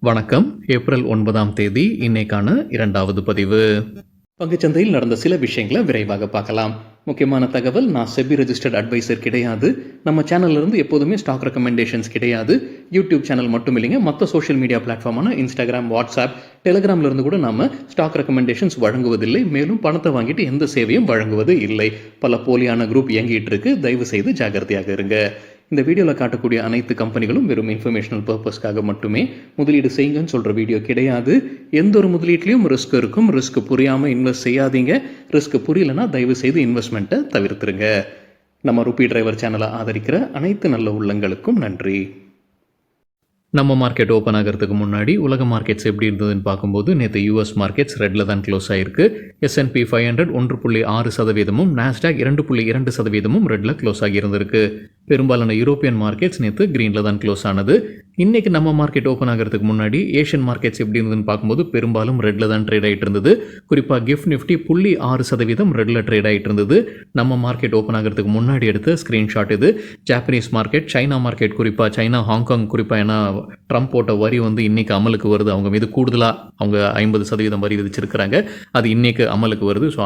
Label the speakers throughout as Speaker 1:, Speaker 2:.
Speaker 1: வணக்கம். ஏப்ரல் 9ஆம் தேதி இன்னைக்கான 2வது பதிவு. பங்குச்சந்தையில் நடந்த சில விஷயங்களை விரைவாக பார்க்கலாம். முக்கியமான தகவல், நான் செபி ரெஜிஸ்டர்ட் அட்வைசர் கிடையாது. நம்ம சேனல்ல இருந்து எப்போதுமே ஸ்டாக் ரெக்கமெண்டேஷன்ஸ் கிடையாது. யூடியூப் சேனல் மட்டும் இல்லைங்க, மற்ற சோஷியல் மீடியா பிளாட்ஃபார்மான இன்ஸ்டாகிராம், வாட்ஸ்அப், டெலிகிராம்ல இருந்து கூட நம்ம ஸ்டாக் ரெக்கமெண்டேஷன்ஸ் வழங்குவதில்லை. மேலும் பணத்தை வாங்கிட்டு எந்த சேவையும் வழங்குவது இல்லை. பல போலியான குரூப் இயங்கிட்டு இருக்கு. தயவு செய்து ஜாகிரதையாக இருங்க. இந்த வீடியோவில் காட்டக்கூடிய அனைத்து கம்பெனிகளும் வெறும் இன்ஃபர்மேஷனல் பர்பஸ்க்காக மட்டுமே முதலீடு செய்யுங்கன்னு சொல்கிற வீடியோ கிடையாது. எந்த ஒரு முதலீட்லையும் ரிஸ்க் இருக்கும். ரிஸ்க் புரியாமல் இன்வெஸ்ட் செய்யாதீங்க. ரிஸ்க் புரியலன்னா தயவு செய்து இன்வெஸ்ட்மெண்ட்டை தவிர்த்துருங்க. நம்ம ருபி டிரைவர் சேனலை ஆதரிக்கிற அனைத்து நல்ல உள்ளங்களுக்கும் நன்றி. நம்ம மார்க்கெட் ஓப்பன் ஆகிறதுக்கு முன்னாடி உலக மார்க்கெட்ஸ் எப்படி இருந்ததுன்னு பார்க்கும்போது நேற்று யூஎஸ் மார்க்கெட்ஸ் ரெட்டில் தான் க்ளோஸ் ஆயிருக்கு. S&P 500 1.6%, நாஸ்டாக் 2.2% ரெட்டில் க்ளோஸ் ஆகியிருந்திருக்கு. பெரும்பாலான யூரோப்பியன் மார்க்கெட்ஸ் நேற்று க்ரீனில் தான் க்ளோஸ் ஆனது. இன்றைக்கி நம்ம மார்க்கெட் ஓப்பன் ஆகிறதுக்கு முன்னாடி ஏஷியன் மார்க்கெட்ஸ் எப்படி இருந்ததுன்னு பார்க்கும்போது பெரும்பாலும் ரெட்டில் தான் ட்ரேட் ஆகிட்டு இருந்தது. குறிப்பாக கிஃப்ட் நிஃப்டி 0.6% ரெட்டில் ட்ரேட் ஆகிட்டு இருந்தது. நம்ம மார்க்கெட் ஓப்பன் ஆகிறதுக்கு முன்னாடி எடுத்த ஸ்க்ரீன்ஷாட் இது. ஜாப்பனீஸ் மார்க்கெட், சைனா மார்க்கெட், குறிப்பாக சைனா, ஹாங்காங் குறிப்பாக, ஏன்னா ட்ரம்ப் போட்ட வரி இன்றைக்கி அமலுக்கு வருது. அவங்க மீது கூடுதலாக அவங்க 50% வரி விதிச்சிருக்கிறாங்க. அது இன்றைக்கு அமலுக்கு வருது. ஸோ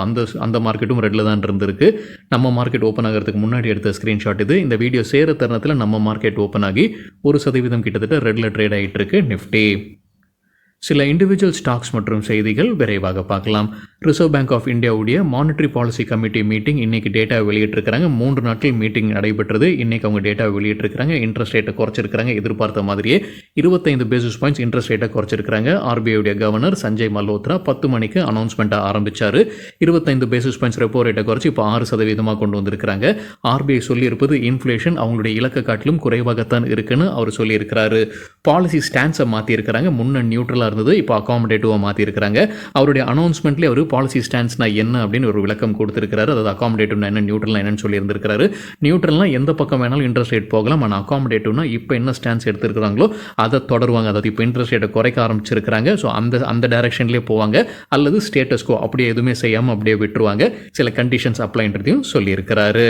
Speaker 1: அந்த மார்க்கெட்டும் ரெட்டில் தான் இருந்திருக்கு. நம்ம மார்க்கெட் ஓப்பன் ஆகிறதுக்கு முன்னாடி எடுத்த ஸ்க்ரீன்ஷாட் இது. இந்த வீடியோ சேர தருணத்தில் நம்ம மார்க்கெட் ஓப்பன் ஆகி 1% கிட்டத்தட்ட ரெட்டில் ட்ரேட் ஆகிட்டு இருக்கு நிஃப்டி. சில இண்டிவிஜுவல் ஸ்டாக்ஸ் மற்றும் செய்திகள் விரைவாக பார்க்கலாம். ரிசர்வ் பேங்க் ஆஃப் இந்தியாவுடைய மானிட்டரி பாலிசி கமிட்டி மீட்டிங் இன்னைக்கு டேட்டா வெளியிட்டிருக்கிறாங்க. 3 நாட்கள் மீட்டிங் நடைபெற்றது. இன்னைக்கு அவங்க டேட்டா வெளியிட்டிருக்கிறாங்க. இன்ட்ரெஸ்ட் ரேட்டை குறைச்சிருக்கிறாங்க. எதிர்பார்த்த மாதிரியே 25 பேசிஸ் பாயிண்ட்ஸ் இன்ட்ரெஸ்ட் ரேட்டை குறைச்சிருக்கிறாங்க. ஆர்பிஐடைய கவர்னர் சஞ்சய் மல்ஹோத்ரா 10 மணிக்கு அனௌன்ஸ்மெண்ட்டை ஆரம்பிச்சாரு. 25 பேசிஸ் பாயிண்ட்ஸ் ரெப்போ ரேட்டை குறைச்சி இப்போ 6% கொண்டு வந்திருக்கிறாங்க. ஆர்பிஐ சொல்லியிருப்பது இன்ஃப்ளேஷன் அவங்களுடைய இலக்கை காட்டிலும் குறைவாகத்தான் இருக்குன்னு அவர் சொல்லியிருக்கிறாரு. பாலிசி ஸ்டான்ஸை மாற்றியிருக்கிறாங்க. முன்ன நியூட்ரலாக இருந்தது, இப்போ அகாமடேட்டிவாக மாற்றிருக்கிறாங்க. அவருடைய அனௌன்ஸ்மெண்ட்லேயே அவர் பாலிசி ஸ்டான்ஸ்னா என்ன அப்படின்னு ஒரு விளக்கம் கொடுத்துருக்கிறாரு. அதாவது அகாமடேட்டிவ்னா என்ன, நியூட்ரல்னா என்னன்னு சொல்லியிருந்திருக்கிறாரு. நியூட்ரல்னா எந்த பக்கம் வேணாலும் இன்ட்ரெஸ்ட் ரேட் போகலாம். ஆனால் அகாமடேட்டிவ்னா இப்போ என்ன ஸ்டான்ஸ் எடுத்துருக்கிறாங்களோ அதை தொடருவாங்க. அதாவது இப்போ இன்ட்ரெஸ்ட் ரேட்டை குறைக்க ஆரம்பிச்சிருக்கிறாங்க. ஸோ அந்த டைரக்ஷன்லேயே போவாங்க. அல்லது ஸ்டேட்டஸ்கோ அப்படியே எதுவுமே செய்யாமல் அப்படியே விட்டுருவாங்க. சில கண்டிஷன்ஸ் அப்ளைன்றதையும் சொல்லியிருக்கிறாரு.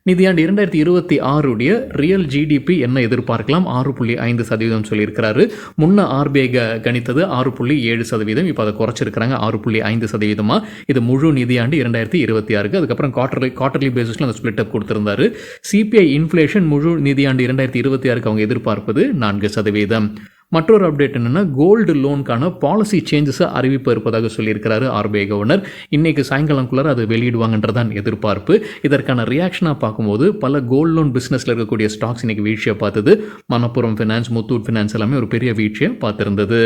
Speaker 1: நிதியாண்டு 2026 ரியல் ஜிடிபி என்ன எதிர்பார்க்கலாம்? 6.5% சொல்லியிருக்கிறாரு. முன்ன ஆர்பிஐ கணித்தது 6.7%. இப்போ அதை குறைச்சிருக்கிறாங்க 6.5%. இது முழு நிதியாண்டு 2026. அதுக்கப்புறம் குவார்டர்லி பேசிஸில் அந்த ஸ்பிளிட் அப் கொடுத்திருந்தாரு. சிபிஐ இன்ஃப்ளேஷன் முழு நிதியாண்டு 2026 அவங்க எதிர்பார்ப்பது 4%. மற்றொரு அப்டேட் என்னென்னா, கோல்டு லோனுக்கான பாலிசி சேஞ்சஸை அறிவிப்பு இருப்பதாக சொல்லியிருக்கிறாரு ஆர்பிஐ கவர்னர். இன்றைக்கு சாயங்காலங்குள்ளார அது வெளியிடுவாங்கன்றதான் எதிர்பார்ப்பு. இதற்கான ரியாக்ஷனாக பார்க்கும்போது பல கோல்டு லோன் பிஸ்னஸில் இருக்கக்கூடிய ஸ்டாக்ஸ் இன்றைக்கி வீழ்ச்சியை பார்த்தது. மணப்புரம் ஃபினான்ஸ், முத்தூட் ஃபினான்ஸ் எல்லாமே ஒரு பெரிய வீழ்ச்சியை பார்த்துருந்தது.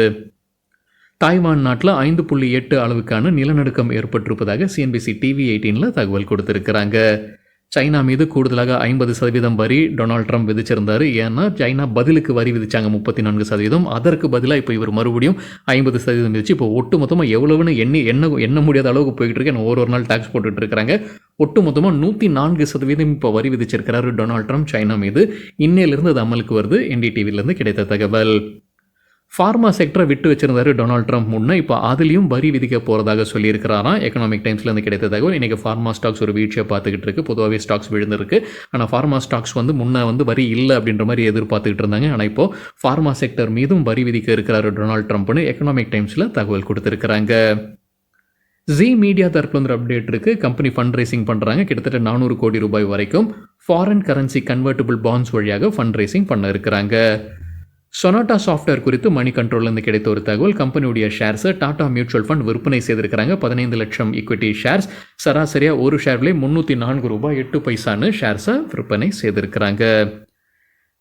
Speaker 1: தாய்வான் நாட்டில் 5.8 அளவுக்கான நிலநடுக்கம் ஏற்பட்டிருப்பதாக CNBC TV 18 தகவல் கொடுத்திருக்கிறாங்க. சைனா மீது கூடுதலாக 50% வரி டொனால்ட் ட்ரம்ப் விதிச்சிருந்தார். ஏன்னா சைனா பதிலுக்கு வரி விதிச்சாங்க 34%. அதற்கு பதிலாக இப்போ இவர் மறுபடியும் 50% விதிச்சு இப்போ ஒட்டு மொத்தமாக எவ்வளவுன்னு எண்ண முடியாத அளவுக்கு போய்கிட்டு இருக்கு. ஒரு நாள் டாக்ஸ் போட்டுட்டு இருக்கிறாங்க. ஒட்டு மொத்தமாக 104% இப்போ வரி விதிச்சிருக்கிறாரு டொனால்ட் ட்ரம்ப் சைனா மீது. இன்னையிலிருந்து அது அமலுக்கு வருது. NDTVலேருந்து கிடைத்த தகவல். ஃபார்மா செக்டரை விட்டு வச்சிருந்தாரு டொனால்ட் ட்ரம்ப் முன்னே. இப்போ அதுலேயும் வரி விதிக்க போகிறதாக சொல்லியிருக்கிறாராம். எக்கனாமிக் டைம்ஸ்லேருந்து கிடைத்த தகவல். இன்றைக்கி ஃபார்மா ஸ்டாக்ஸ் ஒரு வீழ்ச்சியை பார்த்துக்கிட்டு இருக்கு. பொதுவாகவே ஸ்டாக்ஸ் விழுந்திருக்கு. ஆனால் ஃபார்மா ஸ்டாக்ஸ் முன்னே வரி இல்லை அப்படின்ற மாதிரி எதிர்பார்த்துக்கிட்டு இருந்தாங்க. ஆனால் இப்போ ஃபார்மா செக்டர் மீதும் வரி விதிக்க இருக்கிறாரு டொனால்ட் ட்ரம்ப்னு எக்கனாமிக் டைம்ஸில் தகவல் கொடுத்துருக்குறாங்க. ஜி மீடியா தரப்புல அப்டேட் இருக்கு. கம்பெனி ஃபண்ட் ரைசிங் பண்ணுறாங்க. கிட்டத்தட்ட 400 கோடி ரூபாய் வரைக்கும் ஃபாரின் கரன்சி கன்வெர்ட்டிபிள் பாண்ட்ஸ் வழியாக ஃபண்ட் ரைசிங் பண்ண இருக்கிறாங்க. சொனாட்டா சாஃப்ட்வேர் குறித்து மணி கண்ட்ரோல்லேருந்து கிடைத்த ஒரு தகவல். கம்பெனியுடைய ஷேர்ஸை டாடா மியூச்சுவல் ஃபண்ட் விற்பனை செய்திருக்கிறாங்க. 15 லட்சம் ஈக்விட்டி ஷேர்ஸ். சராசரியாக ஒரு ஷேர் விலை 304 ரூபாய் 8 பைசான்னு ஷேர்ஸை விற்பனை செய்திருக்கிறாங்க.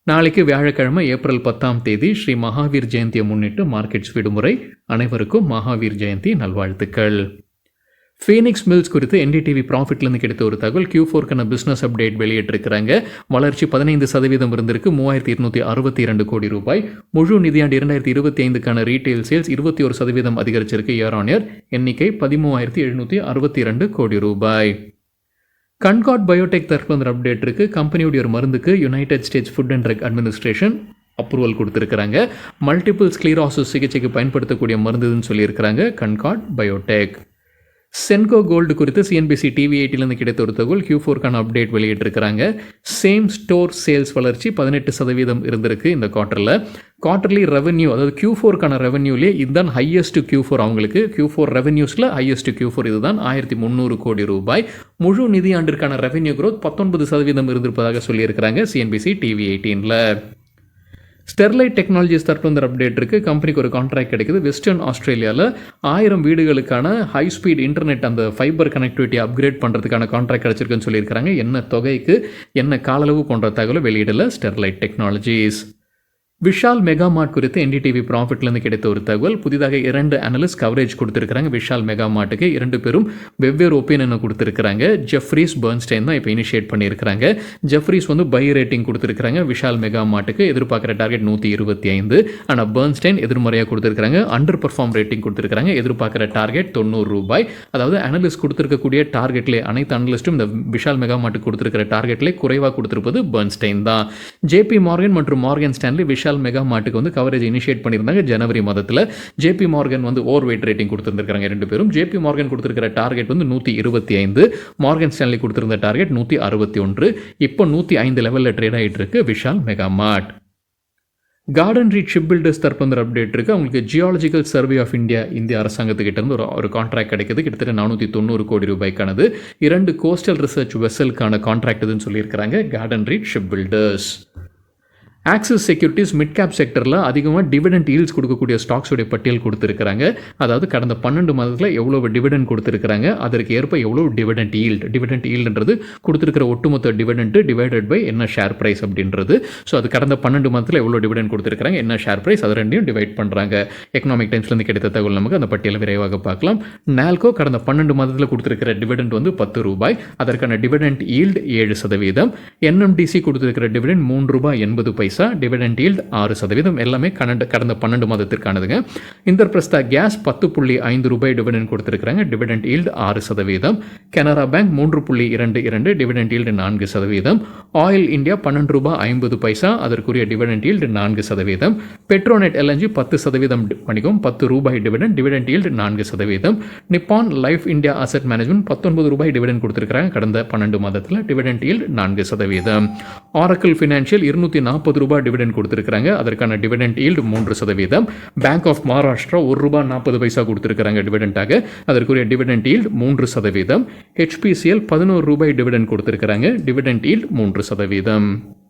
Speaker 1: நாளைக்கு வியாழக்கிழமை ஏப்ரல் 10ஆம் தேதி ஸ்ரீ மகாவீர் ஜெயந்தியை முன்னிட்டு மார்க்கெட்ஸ் விடுமுறை. அனைவருக்கும் மகாவீர் ஜெயந்தி நல்வாழ்த்துக்கள். ஃபீனிக்ஸ் மில்ஸ் குறித்து NDTV ப்ராஃபிட்லேருந்து கிடைத்த ஒரு தகவல். Q4க்கான பிஸ்னஸ் அப்டேட் வெளியிட்டிருக்கிறாங்க. வளர்ச்சி 15% இருந்திருக்கு. 3262 கோடி ரூபாய். முழு நிதியாண்டு 2025க்கான ரீட்டைல் சேல்ஸ் 21% அதிகரிச்சிருக்கு. இயர் ஆன் இயர் எண்ணிக்கை 13,762 கோடி ரூபாய். கன்கார்ட் பயோடெக் தரப்புல அப்டேட் இருக்கு. கம்பெனியுடைய ஒரு மருந்துக்கு united states food and drug administration approval கொடுத்துருக்குறாங்க. மல்டிபிள் ஸ்க்ளீரோசிஸ் சிகிச்சைக்கு பயன்படுத்தக்கூடிய மருந்துன்னு சொல்லியிருக்கிறாங்க கன்கார்ட் பயோடெக். சென்கோ கோல்டு குறித்து சிஎன்பிசி டிவி 8 கிடைத்த ஒரு தகவல் Q4க்கான அப்டேட் வெளியிட்டிருக்கிறாங்க. சேம் ஸ்டோர் சேல்ஸ் வளர்ச்சி 18% இருந்திருக்கு இந்த குவார்டர்லி ரெவன்யூ, அதாவது Q4க்கான ரெவன்யூலேயே இதுதான் ஹையஸ்ட் Q4 அவங்களுக்கு. Q4 ரெவன்யூஸில் ஹையஸ்ட் Q4 இதுதான் 1300 கோடி ரூபாய். முழு நிதியாண்டிற்கான ரெவன்யூ growth 19% இருந்திருப்பதாக சொல்லியிருக்கிறாங்க சிஎன்பிசி டிவி 18ல். ஸ்டெர்லைட் டெக்னாலஜிஸ் தரப்பு வந்து அப்டேட் இருக்குது. கம்பெனிக்கு ஒரு கான்ட்ராக்ட் கிடைக்குது. வெஸ்டர்ன் ஆஸ்திரேலியாவில் 1000 வீடுகளுக்கான ஹை ஸ்பீட் இன்டர்நெட் அந்த ஃபைபர் கனெக்டிவிட்டி அப்கிரேட் பண்ணுறதுக்கான கான்ட்ராக்ட் கிடச்சிருக்குன்னு சொல்லியிருக்காங்க. என்ன தொகைக்கு, என்ன காலளவு போன்ற தகவலை வெளியிடல ஸ்டெர்லைட் டெக்னாலஜிஸ். விஷால் மெகா மார்ட் குறித்து என்டிடிவி ப்ராஃபிட்லேருந்து கிடைத்த ஒரு தகவல். புதிதாக 2 அனலிஸ்ட் கவரேஜ் கொடுத்துருக்காங்க விஷால் மெகா மார்ட்டுக்கு. 2 பேரும் வெவ்வேறு ஒப்பீனியனை கொடுத்துருக்காங்க. ஜெஃப்ரீஸ் பர்ன்ஸ்டைன் தான் இப்போ இனிஷியேட் பண்ணியிருக்காங்க. ஜெஃப்ரீஸ் வந்து பை ரேட்டிங் கொடுத்துருக்காங்க விஷால் மெகா மார்ட்டுக்கு. எதிர்பார்க்குற டார்கெட் 125. ஆனால் பர்ன்ஸ்டைன் எதிர்மறையாக கொடுத்துருக்காங்க. அண்டர் பர்ஃபார்ம் ரேட்டிங் கொடுத்துருக்காங்க. எதிர்பார்க்குற டார்கெட் 90 ரூபாய். அதாவது அனலிஸ்ட் கொடுத்துருக்கக்கூடிய டார்கெட்லேயே அனைத்து அனலிஸ்ட்டும் இந்த விஷால் மெகா மார்ட்டுக்கு கொடுத்துருக்கிற டார்கெட்லேயே குறைவாக கொடுத்துருப்பது பர்ன்ஸ்டைன் தான். ஜேபி மார்கன் மற்றும் மார்கன் ஸ்டான்லி விஷால் மெகா மார்ட்டுக்கு வந்து கவரேஜ் இனிஷியேட் பண்ணியிருந்தாங்க ஜனவரி மாதத்தில். ஜேபி மார்கன் வந்து ஓவர் வெயிட் ரேட்டிங் கொடுத்துருக்காங்க 2 பேரும். ஜேபி மார்கன் கொடுத்துருக்கிற டார்கெட் வந்து 125. மார்கன் ஸ்டான்லி கொடுத்துருந்த டார்கெட் 161. இப்போ 105 லெவலில் ட்ரேட் ஆகிட்டு இருக்கு விஷால் மெகா மார்ட். கார்டன் ரீட் ஷிப் பில்டர்ஸ் தரப்பு வந்து அப்டேட் இருக்குது. அவங்களுக்கு ஜியாலஜிக்கல் சர்வே ஆஃப் இந்திய அரசாங்கத்துக்கிட்ட இருந்து ஒரு கான்ட்ராக்ட் கிடைக்குது. கிட்டத்தட்ட 490 கோடி ரூபாய்க்கானது. 2 கோஸ்டல் ரிசர்ச் வெசலுக்கான கான்ட்ராக்ட் இதுன்னு சொல்லியிருக்கிறாங்க Garden Reach Shipbuilders. Axis Securities mid cap செக்டரில் அதிகமாக டிவிடெண்ட் ஈல்ட்ஸ் கொடுக்கக்கூடிய ஸ்டாக்ஸுடைய பட்டியல் கொடுத்துருக்காங்க. அதாவது கடந்த 12 மாதத்தில் எவ்வளோ டிவிடெண்ட் கொடுத்துருக்காங்க, அதற்கு ஏற்ப எவ்வளோ டிவிடெண்ட் ஈல்டுன்றது கொடுத்துருக்கிற ஒட்டுமொத்த டிவிடெண்ட் டிவைடட் பை என்ன ஷேர் ப்ரைஸ் அப்படின்றது. ஸோ அது கடந்த 12 மாதத்தில் எவ்வளோ டிவிடெண்ட் கொடுத்துருக்காங்க, என்ன ஷேர் ப்ரைஸ், அது ரெண்டையும் டிவைட் பண்ணுறாங்க. எக்கனாமிக் டைம்ஸ்லேருந்து கிடைத்த தகவல் நமக்கு அந்த பட்டியலை விரைவாக பார்க்கலாம். நால்கோ கடந்த 12 மாதத்தில் கொடுத்துருக்கிற டிவிடெண்ட் வந்து 10 ரூபாய். அதற்கான டிவிடெண்ட் ஈல்டு 7%. என்எம்டிசி கொடுத்துருக்கிற டிவிடெண்ட் 3 ரூபாய் 80 பைசா. Dividend yield 6%. எல்லாமே கடந்த 12 மாதத்திற்கானதுங்க. இந்திரபிரஸ்தா கேஸ் 10.5 ரூபாய் டிவிடெண்ட் கொடுத்திருக்காங்க. Dividend yield 6%. Canara bank 3.22 dividend yield 4%. Oil India 12 ரூபாய் 50 பைசா, அதற்குரிய டிவிடெண்ட் ஈல்ட் 4%. பெட்ரோநெட் எல்என்ஜி 10% பண்ணிக்கும் 10 ரூபாய் டிவிடெண்ட் ஈல்ட் 4%. நிப்பான் லைஃப் இந்தியா அசெட் மேனேஜ்மெண்ட் 19 ரூபாய் டிவிடெண்ட் கொடுத்திருக்காங்க கடந்த 12 மாதத்தில். Dividend yield 4%. ஆரக்கிள் ஃபினான்ஷியல் 240 ரூபாய் டிவிடெண்ட் கொடுத்திருக்காங்க. அதற்கான dividend yield 3%. Bank of Maharashtra 1 ரூபாய் 40 பைசா கொடுத்திருக்காங்க டிவிடெண்டாக. அதற்குரிய டிவிடெண்ட் ஈல்ட் 3%. HPCL 11 ரூபாய் டிவிடெண்ட் கொடுத்திருக்காங்க. Dividend yield 3%.